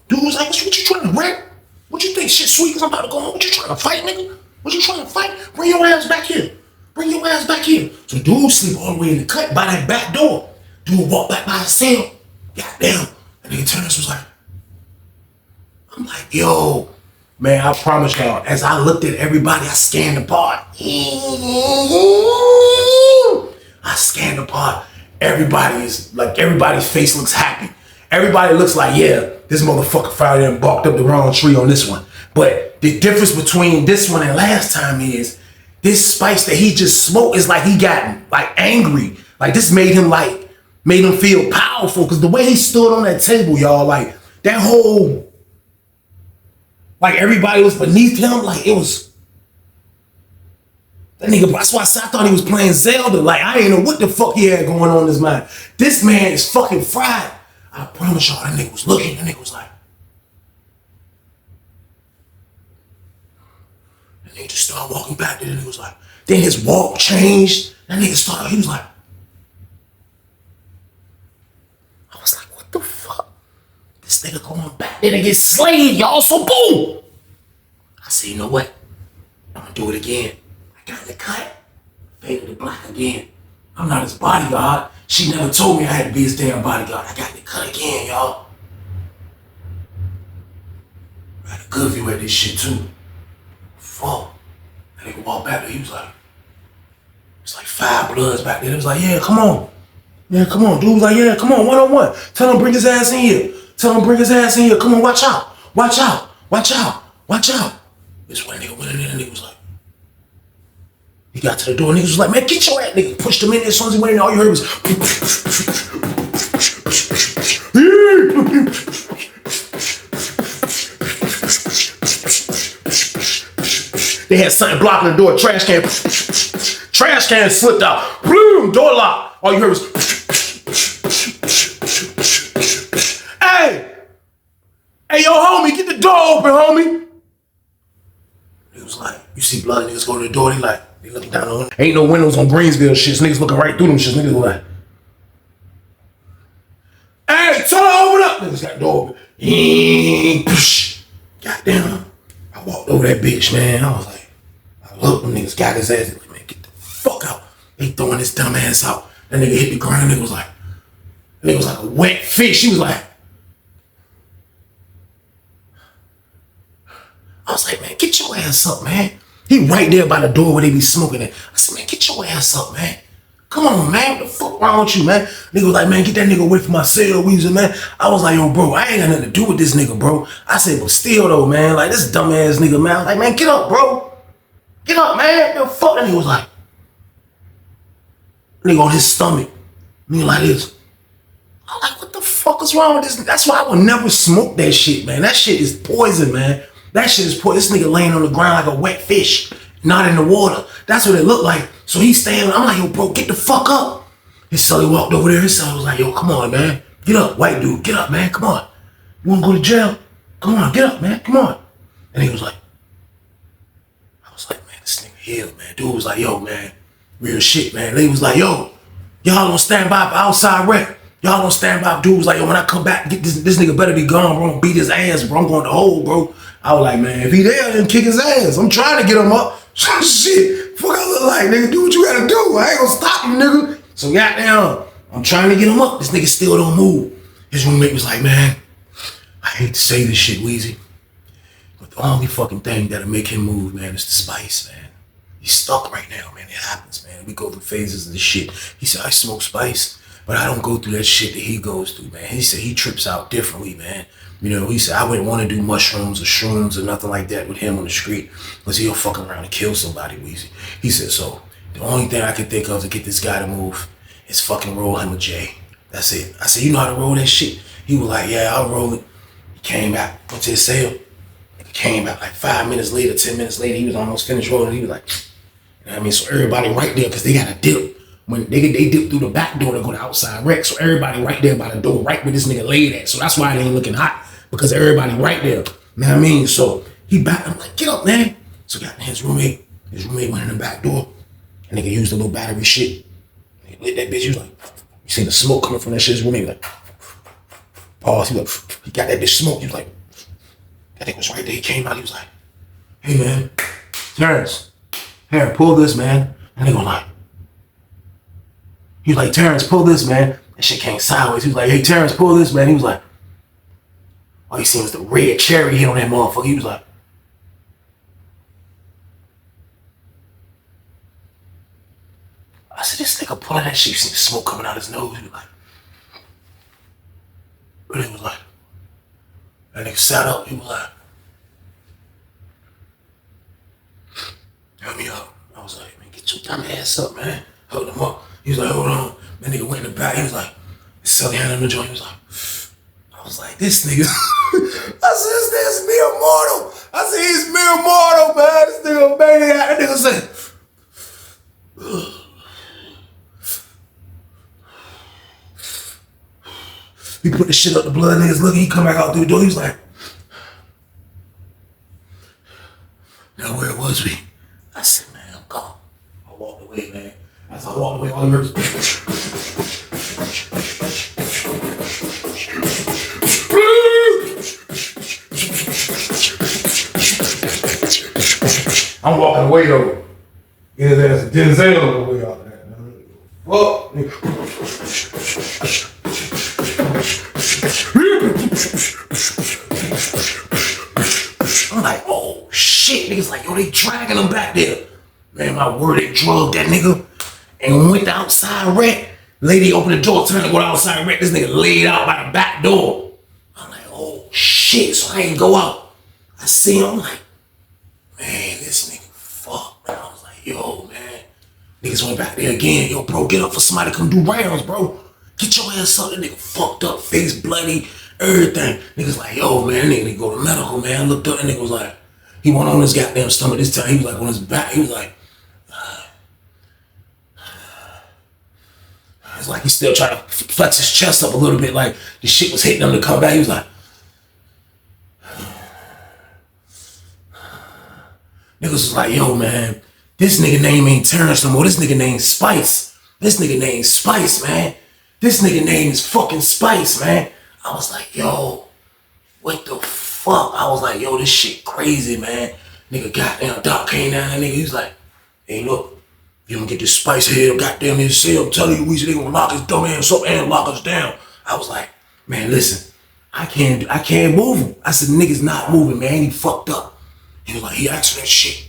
dude was like, what you trying to rap? What you think shit sweet? Cause I'm about to go home. What you trying to fight, nigga? What you trying to fight? Bring your ass back here. Bring your ass back here. So dude sleep all the way in the cut by that back door. Dude walk back by his cell. Goddamn. And nigga Terrence was like, I'm like, yo, man, I promise y'all, as I looked at everybody, I scanned the pod. I scanned the pod. Everybody's face looks happy. Everybody looks like, yeah, this motherfucker finally done barked up the wrong tree on this one. But the difference between this one and last time is this spice that he just smoked is like he got like angry. Like this made him like Made him feel powerful because the way he stood on that table, y'all, like that whole, like everybody was beneath him. Like it was, that nigga, that's why I thought he was playing Zelda. Like I didn't know what the fuck he had going on in his mind. This man is fucking fried. I promise y'all, that nigga was looking, that nigga was like, and he just started walking back there and he was like, then his walk changed. That nigga started, he was like, I was like, what the fuck? This nigga going back there to get slayed, y'all, so boom. I said, you know what? I'm gonna do it again. I got in the cut, faded to black again. I'm not his bodyguard. She never told me I had to be his damn bodyguard. I got in the cut again, y'all. I had a good view at this shit too. Fuck. That nigga walked back there, he was like, it's like 5 Bloods back there. It was like, yeah, come on. Yeah, come on. Dude was like, yeah, come on, one-on-one. Tell him bring his ass in here. Tell him bring his ass in here. Come on, watch out. Watch out. Watch out. Watch out. This one nigga went in there and nigga was like, he got to the door and niggas was like, man, get your ass. Nigga pushed him in there. As soon as he went in there, all you heard was they had something blocking the door, trash can slipped out. Boom, door locked. All you heard was hey, yo, homie, get the door open, homie. He was like, you see blood niggas go to the door, they looking down on him. Ain't no windows on Greensville shits. Niggas looking right through them shits. Niggas like, hey, tell her open up. Niggas got the door open. Goddamn. I walked over that bitch, man. I was like, I looked, them niggas got his ass. Like, man, get the fuck out. They throwing his dumb ass out. That nigga hit the ground. Nigga was like a wet fish. He was like, I was like, man, get your ass up, man. He right there by the door where they be smoking at. I said, man, get your ass up, man. Come on, man. What the fuck wrong with you, man? Nigga was like, man, get that nigga away from my cell, Weezer, man. I was like, yo, bro, I ain't got nothing to do with this nigga, bro. I said, but still, though, man, like, this dumb ass nigga, man. I was like, man, get up, bro. Get up, man. Yo, fuck. That nigga was like, nigga on his stomach. Nigga like this. I'm like, what the fuck is wrong with this? That's why I would never smoke that shit, man. That shit is poison, man. That shit is poison. This nigga laying on the ground like a wet fish, not in the water. That's what it looked like. So he's standing. I'm like, yo, bro, get the fuck up. His son walked over there. His son was like, yo, come on, man. Get up, white dude. Get up, man. Come on. You want to go to jail? Come on, get up, man. Come on. And he was like, I was like, man, this nigga healed, man. Dude was like, yo, man, real shit, man. They was like, yo, y'all don't stand by for outside rec. Y'all don't stand by. Dude was like, yo, when I come back, get this nigga better be gone, bro. I'm gonna beat his ass, bro. I'm going to hole, bro. I was like, man, if he there, then kick his ass. I'm trying to get him up. Shit, fuck I look like, nigga. Do what you gotta do. I ain't gonna stop you, nigga. So goddamn, I'm trying to get him up. This nigga still don't move. His roommate was like, man, I hate to say this shit, Weezy, but the only fucking thing that'll make him move, man, is the spice, man. He's stuck right now, man. It happens, man. We go through phases of this shit. He said, I smoke spice, but I don't go through that shit that he goes through, man. He said he trips out differently, man. You know, he said, I wouldn't want to do mushrooms or shrooms or nothing like that with him on the street because he'll fuck around and kill somebody, Weezy. He said, so the only thing I can think of to get this guy to move is fucking roll him a J. That's it. I said, you know how to roll that shit? He was like, yeah, I'll roll it. He came back, went to his cell. He came back like 5 minutes later, 10 minutes later, he was almost finished rolling. He was like, you know what I mean? So everybody right there, because they got a dip. When they dip through the back door to go to outside rec. So everybody right there by the door, right where this nigga laid at. So that's why it ain't looking hot. Because everybody right there. You know what I mean? So he back, I'm like, get up, man. So got his roommate went in the back door. And nigga used a little battery shit. He lit that bitch. He was like, you seen the smoke coming from that shit? His roommate was like, pause. He got that bitch smoke. He was like, that nigga was right there. He came out. He was like, hey, man, Terrence, here, pull this, man. And they go like, he was like, Terrence, pull this, man. That shit came sideways. He was like, hey, Terrence, pull this, man. He was like, all you seen was the red cherry hit on that motherfucker. He was like, I said, this nigga pulling that shit. You seen the smoke coming out his nose. He was like, but he was like, that nigga sat up. He was like, help me up. I was like, man, get your dumb ass up, man. Held him up. He was like, hold on. That nigga went in the back. He was like, Sally handed him the joint. He was like, I was like, this nigga. I said, this nigga's mere mortal. I said, he's mere mortal, man. This nigga maniac. That nigga said, he put the shit up the blood niggas looking. He come back out through the door. He was like, now where was we? I said, man, I'm gone. I walked away, man. As I walked away, all the nurses. I'm walking away though. Yeah, there's Denzel on the way out there. Well, I'm like, oh shit. Niggas like, yo, they dragging him back there. Man, my word, they drugged that nigga and went to outside rec. Lady opened the door, turned to go to outside rec. This nigga laid out by the back door. I'm like, oh shit. So I ain't go out. I see him, I'm like, man, this nigga fuck, man. I was like, yo, man. Niggas went back there again. Yo, bro, get up for somebody to come do rounds, bro. Get your ass up. That nigga fucked up, face bloody, everything. Niggas like, yo, man, that nigga need to go to medical, man. I looked up, that nigga was like, he went on his goddamn stomach this time. He was like on his back. He was like, it's like he still trying to flex his chest up a little bit, like the shit was hitting him to come back. He was like, niggas was like, yo, man, this nigga name ain't Terrence no more. This nigga name Spice. This nigga name Spice, man. This nigga name is fucking Spice, man. I was like, yo, what the fuck? I was like, yo, this shit crazy, man. Nigga, goddamn, Doc came down and nigga, he was like, hey, look, you don't get this Spice head, goddamn his cell. I'm telling you, they gonna lock his dumb ass up and lock us down. I was like, man, listen, I can't move him. I said, nigga's not moving, man. He fucked up. He was like, he asked for that shit.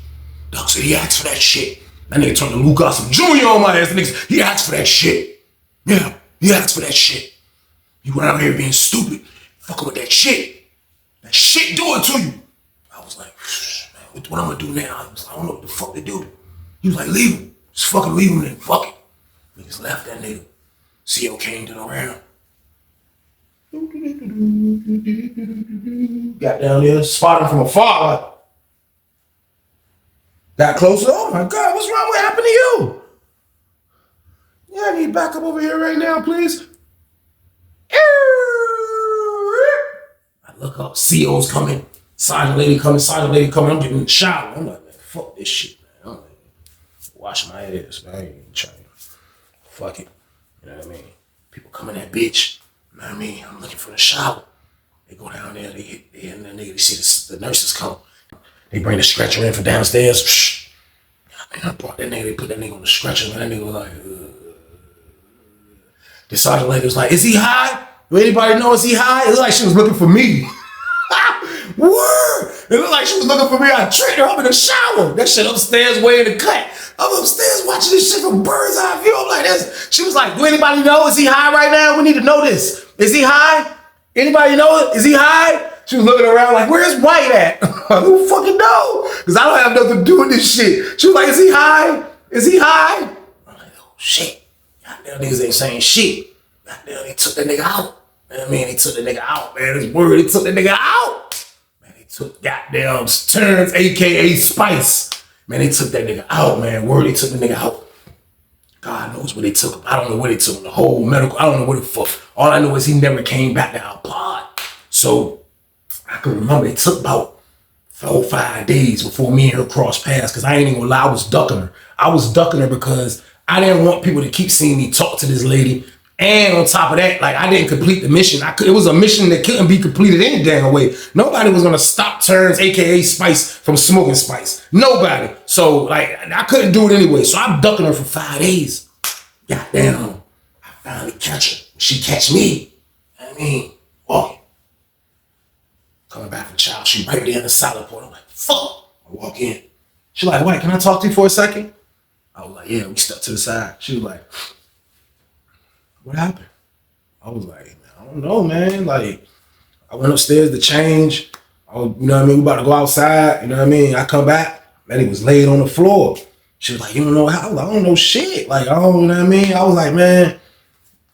Doc said, he asked for that shit. That nigga turned to Luke Gossip Jr. on my ass. The niggas, he asked for that shit. Yeah, he asked for that shit. You went out here being stupid, fucking with that shit. That shit do it to you. I was like, man, what I'm gonna do now? I don't know what the fuck to do. He was like, leave him. Just fucking leave him then, fuck it. Niggas left that nigga. CO came to the round. Got down there, spotted him from afar. Got closer. Oh my God, what's wrong? What happened to you? Yeah, I need back up over here right now, please. I look up, CO's coming. Sergeant lady coming, I'm getting in the shower. I'm like, man, fuck this shit, man. I'm like, wash my ass, man. I ain't even trying. Fuck it. You know what I mean? People come in that bitch. You know what I mean? I'm looking for the shower. They go down there, they see the nurses come. They bring the stretcher in from downstairs. Man, I brought that nigga, they put that nigga on the stretcher, man. That nigga was like, The sergeant lady was like, is he high? Do anybody know, is he high? It looked like she was looking for me. Word! It looked like she was looking for me. I tricked her. I'm in the shower. That shit upstairs way in the cut. I'm upstairs watching this shit from bird's eye view. I'm like, this. She was like, do anybody know? Is he high right now? We need to know this. Is he high? Anybody know it? Is he high? She was looking around like, where's White at? Who fucking know? Because I don't have nothing to do with this shit. She was like, is he high? Is he high? I'm like, oh shit. Goddamn niggas ain't saying shit. Goddamn, they took that nigga out. You know what I mean? They took that nigga out, man. This word, they took that nigga out. Man, they took goddamn Terrence, aka Spice. Man, they took that nigga out, man. Word, they took the nigga out. God knows where they took him. I don't know where they took him. The whole medical, I don't know where the fuck. All I know is he never came back to our pod. So I can remember it took about 4 or 5 days before me and her crossed paths, because I ain't even gonna lie, I was ducking her. I was ducking her because I didn't want people to keep seeing me talk to this lady. And on top of that, like, I didn't complete the mission. It was a mission that couldn't be completed any damn way. Nobody was gonna stop Terrence, aka Spice, from smoking Spice. Nobody. So, like, I couldn't do it anyway. So I'm ducking her for 5 days. Goddamn, I finally catch her. She catch me. I mean, walking. Coming back from child, she right there in the salad port. I'm like, fuck. I walk in. She like, wait, can I talk to you for a second? I was like, yeah, we stepped to the side. She was like, what happened? I was like, man, I don't know, man. Like, I went upstairs to change. You know what I mean? We about to go outside. You know what I mean? I come back, man, he was laid on the floor. She was like, you don't know how? I was like, I don't know shit. Like, I don't, you know what I mean? I was like, man,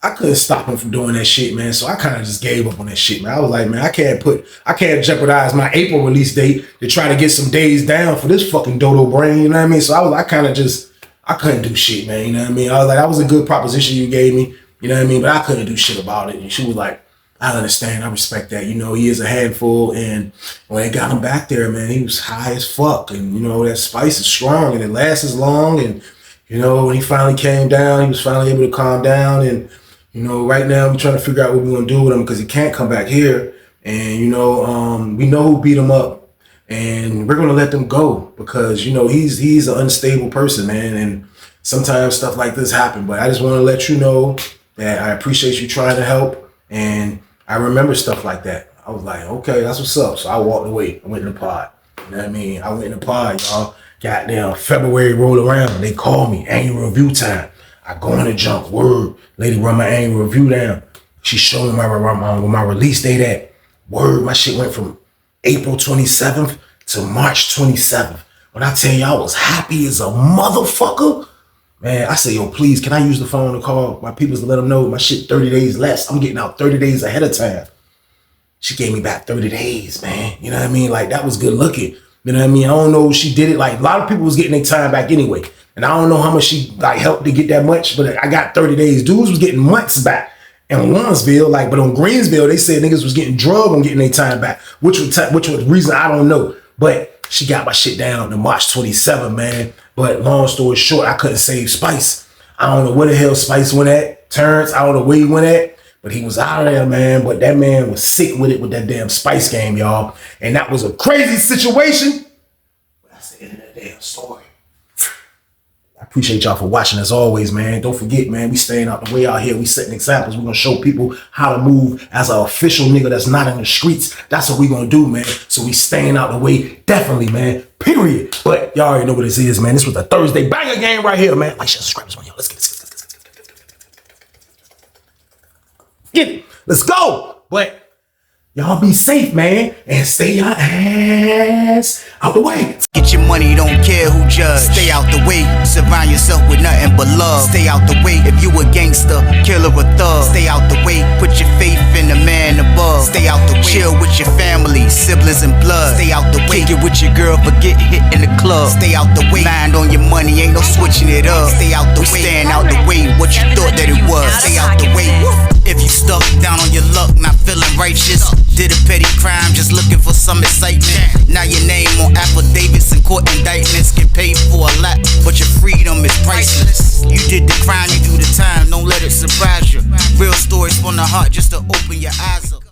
I couldn't stop him from doing that shit, man. So I kind of just gave up on that shit, man. I was like, man, I can't jeopardize my April release date to try to get some days down for this fucking dodo brain, you know what I mean? So I couldn't do shit, man, you know what I mean? I was like, that was a good proposition you gave me, you know what I mean? But I couldn't do shit about it. And she was like, I understand, I respect that. You know, he is a handful. And when they got him back there, man, he was high as fuck. And, you know, that spice is strong and it lasts as long. And, you know, when he finally came down, he was finally able to calm down. And, you know, right now we're trying to figure out what we're going to do with him because he can't come back here. And, you know, we know who beat him up. And we're going to let them go because, you know, he's an unstable person, man. And sometimes stuff like this happen. But I just want to let you know that I appreciate you trying to help. And I remember stuff like that. I was like, okay, that's what's up. So I walked away. I went in the pod. You know what I mean? I went in the pod, y'all. Goddamn, February rolled around. They called me. Annual review time. I go in the junk. Word. Lady run my annual review down. She showed me where my release date at. Word. My shit went from April 27th to March 27th. When I tell you I was happy as a motherfucker, man, I say, yo, please, can I use the phone to call my people to let them know my shit 30 days less? I'm getting out 30 days ahead of time. She gave me back 30 days, man. You know what I mean? Like, that was good looking. You know what I mean? I don't know if she did it. Like, a lot of people was getting their time back anyway. And I don't know how much she, like, helped to get that much, but I got 30 days. Dudes was getting months back. In Lawrenceville, like, but on Greensville, they said niggas was getting drugged on getting their time back, which was the reason I don't know. But she got my shit down to March 27th, man. But long story short, I couldn't save Spice. I don't know where the hell Spice went at. Terrence, I don't know where he went at. But he was out of there, man. But that man was sick with it with that damn Spice game, y'all. And that was a crazy situation. But that's the end of the damn story. I appreciate y'all for watching as always, man. Don't forget, man, we staying out the way out here. We setting examples. We're going to show people how to move as an official nigga that's not in the streets. That's what we're going to do, man. So we staying out the way. Definitely, man. Period. But y'all already know what this is, man. This was the Thursday banger game right here, man. Like, share, subscribe, this one, yo. Let's get it. Get it. Let's go. But y'all be safe, man, and stay your ass out the way. Get your money, don't care who judge. Stay out the way, surround yourself with nothing but love. Stay out the way if you a gangster, killer or thug. Stay out the way, put your faith in the man above. Stay out the way, chill with your family, siblings and blood. Stay out the way, kick it with your girl, forget hit in the club. Stay out the way, mind on your money, ain't no switching it up. Stay out the way, stand out the way, what you thought that it was. Stay out the way. If you stuck down on your luck, not feeling righteous, did a petty crime, just looking for some excitement. Now your name on affidavits and court indictments, get paid for a lot, but your freedom is priceless. You did the crime, you do the time, don't let it surprise you. Real stories from the heart, just to open your eyes up.